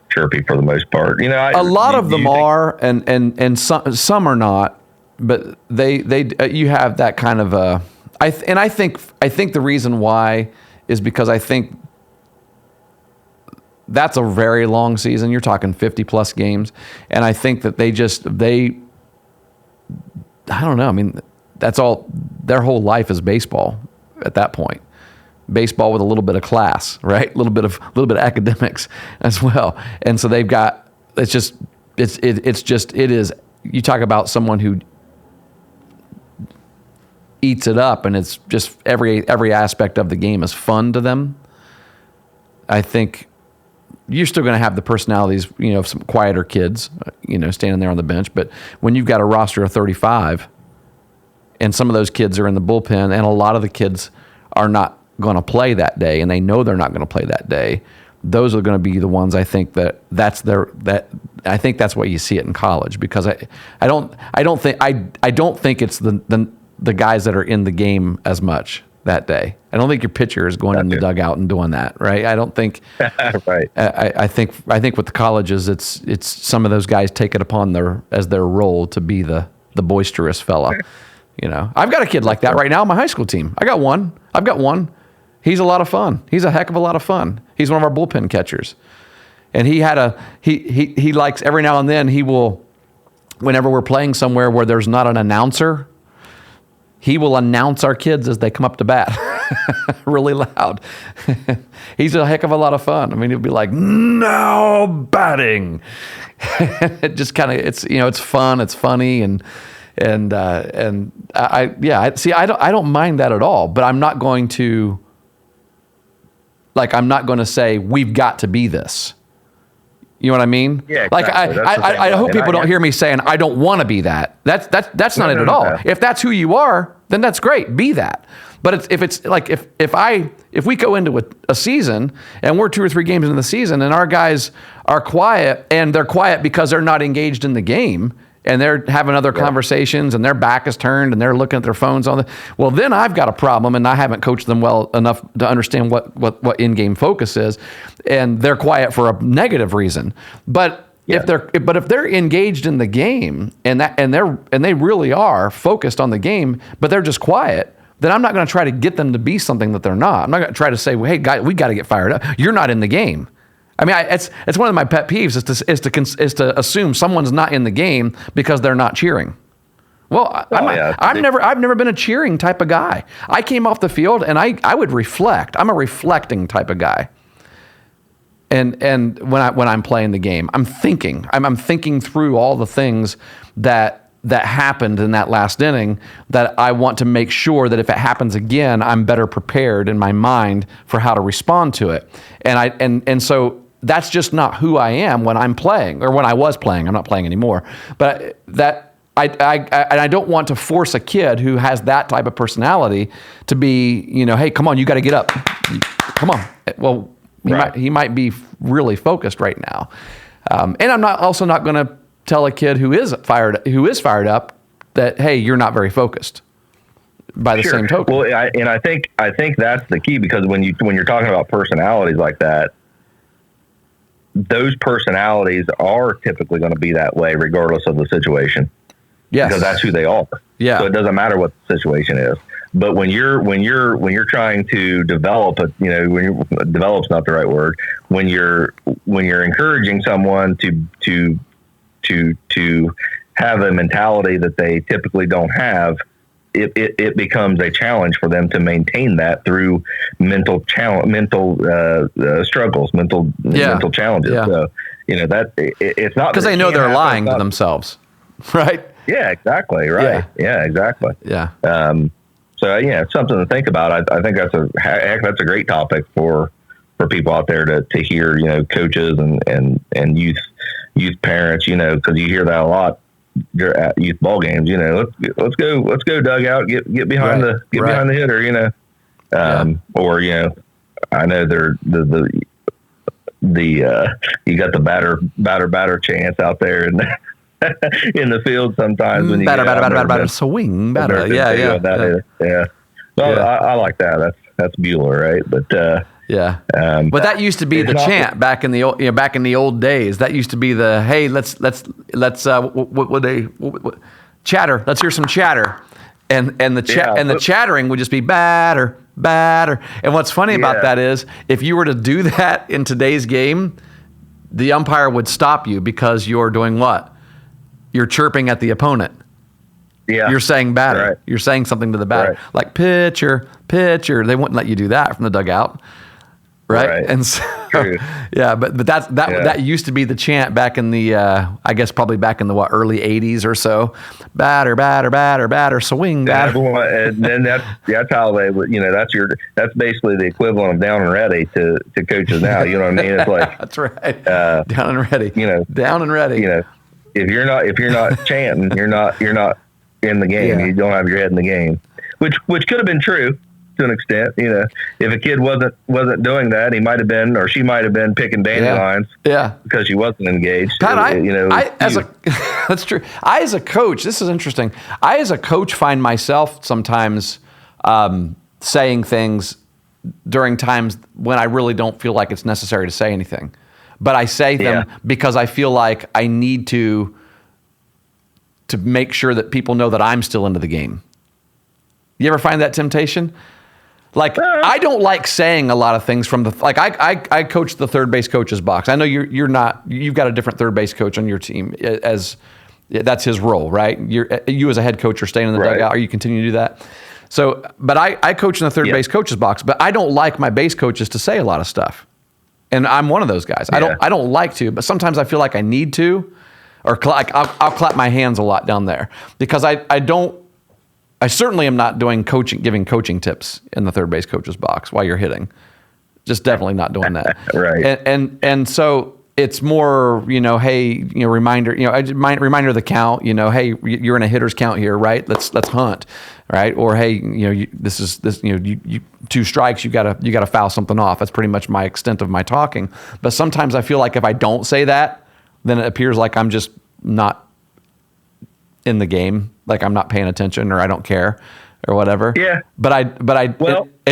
chirpy for the most part. A lot of them are, and some are not, but they you have that kind of I think the reason why is because I think. That's a very long season. You're talking 50 plus games. And I think that I don't know. I mean, that's all, their whole life is baseball at that point. Baseball with a little bit of class, right? A little bit of academics as well. And so they've got, it is, you talk about someone who eats it up and it's just every aspect of the game is fun to them. I think, you're still going to have the personalities, of some quieter kids, standing there on the bench. But when you've got a roster of 35 and some of those kids are in the bullpen and a lot of the kids are not going to play that day and they know they're not going to play that day, those are going to be the ones I think that's what you see it in college because I don't think it's the guys that are in the game as much that day. I don't think your pitcher is going in the dugout and doing that, right? I don't think. Right. I think with the colleges, it's some of those guys take it upon their role to be the boisterous fella. I've got a kid like that right now on my high school team. I've got one. He's a lot of fun. He's a heck of a lot of fun. He's one of our bullpen catchers, and he likes every now and then he will, whenever we're playing somewhere where there's not an announcer. He will announce our kids as they come up to bat really loud. He's a heck of a lot of fun. I mean, he'll be like, "Now batting." It just kind of, it's fun. It's funny. And I don't mind that at all, but I'm not going to say we've got to be this. You know what I mean? Yeah, exactly. I hope people don't hear me saying I don't want to be that. That's not it at all. If that's who you are, then that's great. Be that. But if we go into a season and we're 2 or 3 games into the season and our guys are quiet and they're quiet because they're not engaged in the game and they're having other conversations and their back is turned and they're looking at their phones well, then I've got a problem and I haven't coached them well enough to understand what in-game focus is, and they're quiet for a negative reason. But if they're engaged in the game and they really are focused on the game, but they're just quiet, then I'm not going to try to get them to be something that they're not. I'm not going to try to say, well, "Hey, guys, we got to get fired up. You're not in the game." I mean, it's one of my pet peeves is to assume someone's not in the game because they're not cheering. Well, I've never been a cheering type of guy. I came off the field and I would reflect. I'm a reflecting type of guy. And when I'm playing the game, I'm thinking. I'm thinking through all the things that happened in that last inning that I want to make sure that if it happens again, I'm better prepared in my mind for how to respond to it. And so that's just not who I am when I'm playing, or when I was playing. I'm not playing anymore. But I don't want to force a kid who has that type of personality to be, hey, come on, you got to get up. Come on. Well, he might be really focused right now. And I'm also not going to tell a kid who is fired up that, hey, you're not very focused. By the same token. Well, I think that's the key, because when you're talking about personalities like that, those personalities are typically going to be that way regardless of the situation. Yes. Because that's who they are. Yeah. So it doesn't matter what the situation is. But when you're trying to develop develop's not the right word. When you're encouraging someone to have a mentality that they typically don't have, it becomes a challenge for them to maintain that through mental struggles, mental challenges. Yeah. So, that it's not because they know they're lying to themselves, right? Yeah, exactly. Right. Yeah, exactly. Yeah. So it's something to think about. I think that's a great topic for people out there to hear, coaches and youth parents, because you hear that a lot at youth ball games. Let's go dugout, get behind behind the hitter, or I know they're you got the batter chance out there and in the field sometimes when you batter swing batter. Yeah. Well, I like that. That's Bueller, right? But yeah. But that used to be the chant back in the old days. That used to be the, hey, let's chatter. Let's hear some chatter. And the chattering would just be batter. And what's funny about that is, if you were to do that in today's game, the umpire would stop you because you're doing what? You're chirping at the opponent. Yeah. You're saying batter. Right. You're saying something to the batter. Right. Like pitcher. They wouldn't let you do that from the dugout. Right. And so, but that used to be the chant back in the, I guess probably back in the early 80s or so. Batter, swing, batter. And then that's how they would, that's basically the equivalent of down and ready to coaches now. You know what I mean? It's like, that's right. Down and ready. Down and ready. If you're not chanting, you're not in the game. You don't have your head in the game, which could have been true to an extent. If a kid wasn't doing that, he might have been, or she might have been picking dandelions. Yeah, because she wasn't engaged. Pat, that's true. I, as a coach, this is interesting. I, as a coach, find myself sometimes saying things during times when I really don't feel like it's necessary to say anything. But I say them because I feel like I need to make sure that people know that I'm still into the game. You ever find that temptation? Like, I don't like saying a lot of things from I coach the third base coach's box. I know you've got a different third base coach on your team, as that's his role, right? You as a head coach are staying in the dugout, or you continue to do that. So, but I coach in the third base coach's box, but I don't like my base coaches to say a lot of stuff. And I'm one of those guys. I don't like to, but sometimes I feel like I need to, or I'll clap my hands a lot down there, because I certainly am not giving coaching tips in the third base coach's box while you're hitting. Just definitely not doing that. Right. And so it's more, hey, reminder, reminder of the count, hey, you're in a hitter's count here, right? Let's hunt, right? Or hey, you 2 strikes, you gotta foul something off. That's pretty much my extent of my talking. But sometimes I feel like if I don't say that, then it appears like I'm just not in the game, like I'm not paying attention, or I don't care, or whatever. Yeah.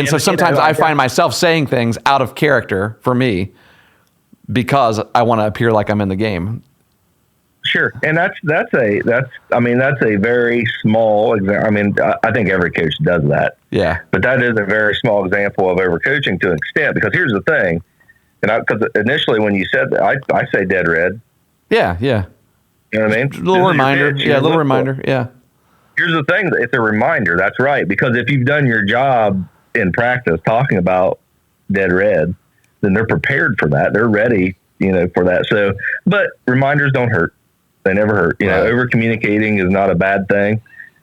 So sometimes I find myself saying things out of character for me, because I want to appear like I'm in the game. Sure. And that's a very small example. I mean, I think every coach does that. Yeah. But that is a very small example of overcoaching to an extent, because here's the thing. Because initially when you said that, I say dead red. Yeah. Yeah. You know what I mean? A little reminder. Yeah. A little reminder. Yeah. Here's the thing. It's a reminder. That's right. Because if you've done your job in practice talking about dead red, then they're prepared for that. They're ready, for that. So, but reminders don't hurt. They never hurt. Over communicating is not a bad thing.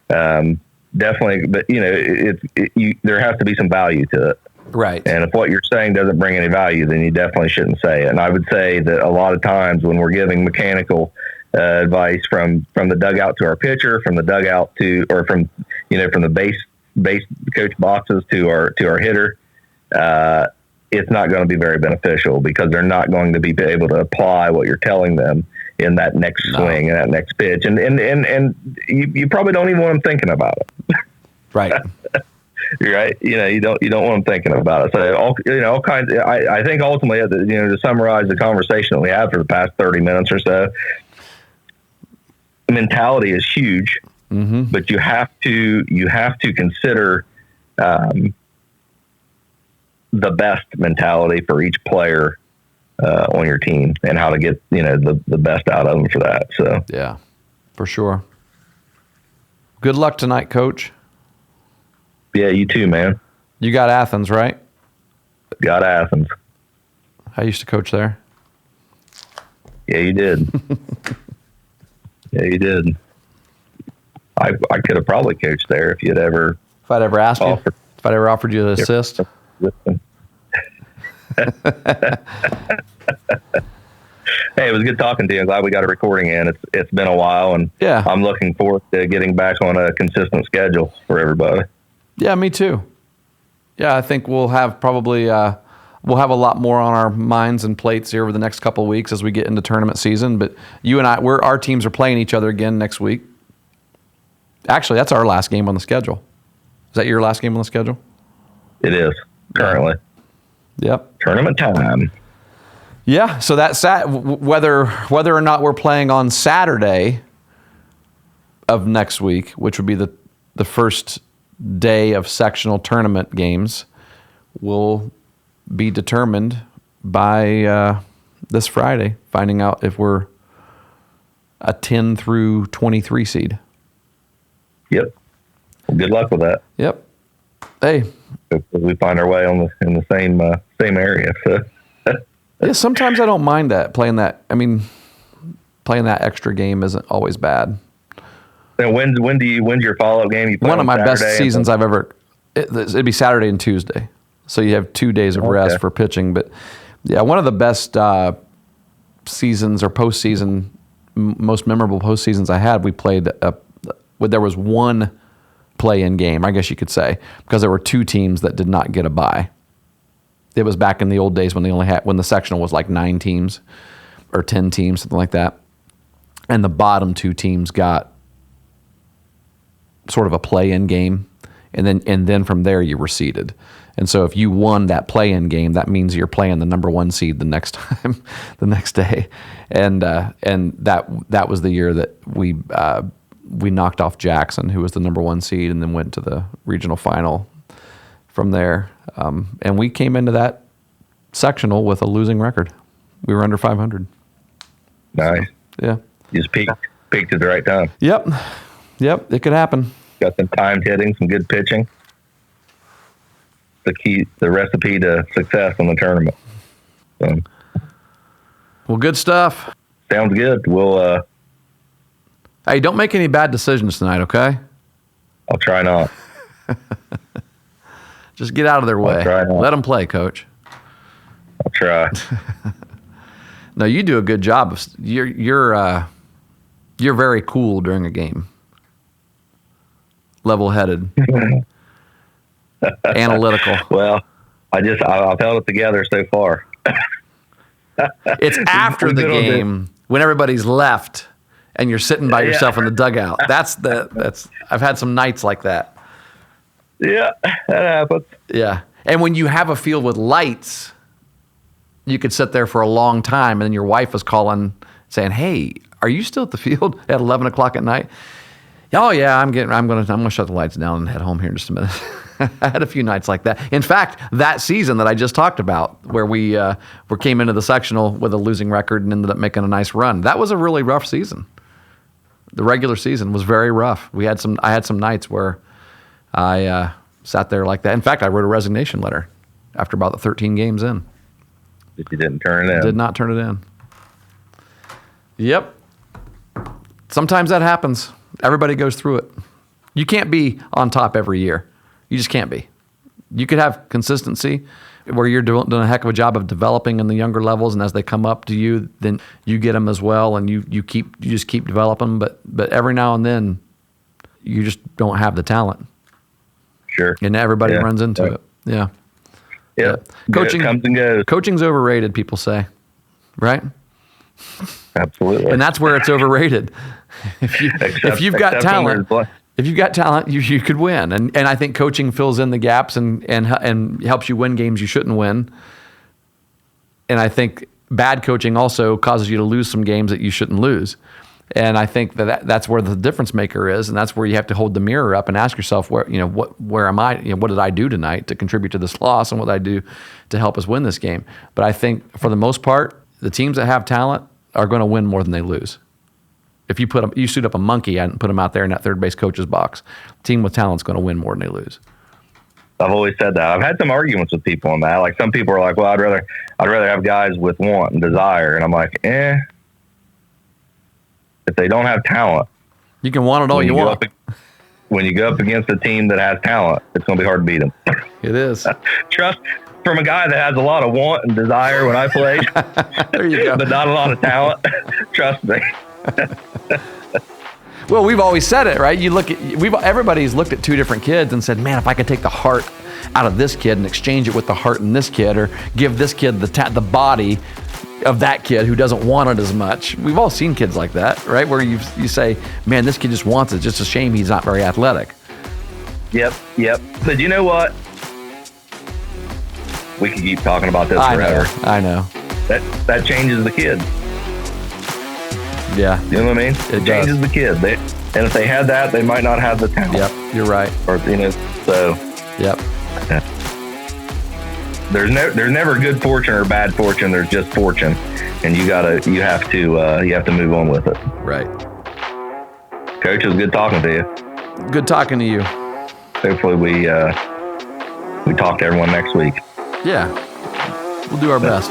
Definitely. But there has to be some value to it. Right. And if what you're saying doesn't bring any value, then you definitely shouldn't say it. And I would say that a lot of times when we're giving mechanical advice from the dugout to our pitcher, from the dugout to, or from the base coach boxes to our hitter, it's not going to be very beneficial because they're not going to be able to apply what you're telling them in that next swing and that next pitch. And you probably don't even want them thinking about it. Right. You're right. You don't want them thinking about it. So all kinds. I think ultimately, to summarize the conversation that we had for the past 30 minutes or so, mentality is huge, but you have to consider the best mentality for each player on your team and how to get the best out of them for that. So yeah, for sure. Good luck tonight, Coach. Yeah, you too, man. You got Athens, right? Got Athens. I used to coach there. Yeah, you did. Yeah, you did. I could have probably coached there if you'd ever. If I'd ever asked you. If I'd ever offered you to assist. Hey, it was good talking to you. I'm glad we got a recording in. It's been a while, and yeah, I'm looking forward to getting back on a consistent schedule for everybody. Yeah, me too. Yeah, I think we'll have probably we'll have a lot more on our minds and plates here over the next couple of weeks as we get into tournament season. But you and our teams are playing each other again next week. Actually, that's our last game on the schedule. Is that your last game on the schedule? It is currently. Yep. Tournament time. Yeah. So that's whether or not we're playing on Saturday of next week, which would be the first day of sectional tournament games, will be determined by this Friday, finding out if we're a 10 through 23 seed. Yep. Well, good luck with that. Yep. Hey. We find our way in the same area. So. Yeah, sometimes I don't mind that playing that. I mean, playing that extra game isn't always bad. And when's your follow-up game? You play one of my Saturday best seasons I've ever. It'd be Saturday and Tuesday, so you have 2 days of rest for pitching. But yeah, one of the best seasons or postseason, most memorable postseasons I had. We played. There was one play-in game, I guess you could say, because there were two teams that did not get a bye. It was back in the old days when when the sectional was like 9 teams or 10 teams, something like that, and the bottom 2 teams got sort of a play-in game, and then from there you were seeded. And so if you won that play-in game, that means you're playing the number 1 seed the next time, the next day, and that was the year that we knocked off Jackson, who was the number 1 seed, and then went to the regional final from there. And we came into that sectional with a losing record. We were under 500. Nice. Yeah. You just peaked at the right time. Yep. It could happen. Got some timed hitting, some good pitching. The recipe to success in the tournament. So, well, good stuff. Sounds good. We'll. Hey, don't make any bad decisions tonight, okay? I'll try not. Just get out of their way. Let them play, Coach. I'll try. No, you do a good job. You're very cool during a game. Level-headed. Analytical. Well, I've held it together so far. It's after the game when everybody's left and you're sitting by yourself in the dugout. I've had some nights like that. Yeah, that happens. Yeah. And when you have a field with lights, you could sit there for a long time, and then your wife is calling saying, "Hey, are you still at the field at 11 o'clock at night?" Oh yeah, I'm gonna shut the lights down and head home here in just a minute. I had a few nights like that. In fact, that season that I just talked about, where we came into the sectional with a losing record and ended up making a nice run, that was a really rough season. The regular season was very rough. I had some nights where I sat there like that. In fact, I wrote a resignation letter after about the 13 games in. But you didn't turn it in. Did not turn it in. Yep. Sometimes that happens. Everybody goes through it. You can't be on top every year. You just can't be. You could have consistency where you're doing a heck of a job of developing in the younger levels, and as they come up to you, then you get them as well, and you just keep developing them. But every now and then, you just don't have the talent. Sure. And everybody runs into it. Yeah. Yeah. Coaching comes and goes. Coaching's overrated, people say, right? Absolutely. And that's where it's overrated. If you've got talent, you could win. And I think coaching fills in the gaps and helps you win games you shouldn't win. And I think bad coaching also causes you to lose some games that you shouldn't lose. And I think that's where the difference maker is, and that's where you have to hold the mirror up and ask yourself, where am I? What did I do tonight to contribute to this loss, and what did I do to help us win this game? But I think for the most part, the teams that have talent are going to win more than they lose. If you suit up a monkey and put them out there in that third base coach's box, the team with talent's going to win more than they lose. I've always said that. I've had some arguments with people on that. Like some people are like, well, I'd rather have guys with want and desire, and I'm like, if they don't have talent, you can want it all you want. When you go up against a team that has talent, it's going to be hard to beat them. It is. Trust from a guy that has a lot of want and desire when I played, there you go. but not a lot of talent. Trust me. Well, we've always said it, right? Everybody's looked at two different kids and said, man, if I could take the heart out of this kid and exchange it with the heart in this kid, or give this kid the body of that kid who doesn't want it as much. We've all seen kids like that, right? Where you say, man, this kid just wants it. It's just a shame he's not very athletic. Yep. But you know what? We could keep talking about this forever. I know. That changes the kid. Yeah. You know what I mean? It changes the kid. And if they had that, they might not have the talent. Yep, you're right. Or so. Yep. There's never good fortune or bad fortune. There's just fortune, and you have to move on with it. Right. Coach, it was good talking to you. Good talking to you. Hopefully we talk to everyone next week. Yeah, we'll do our best.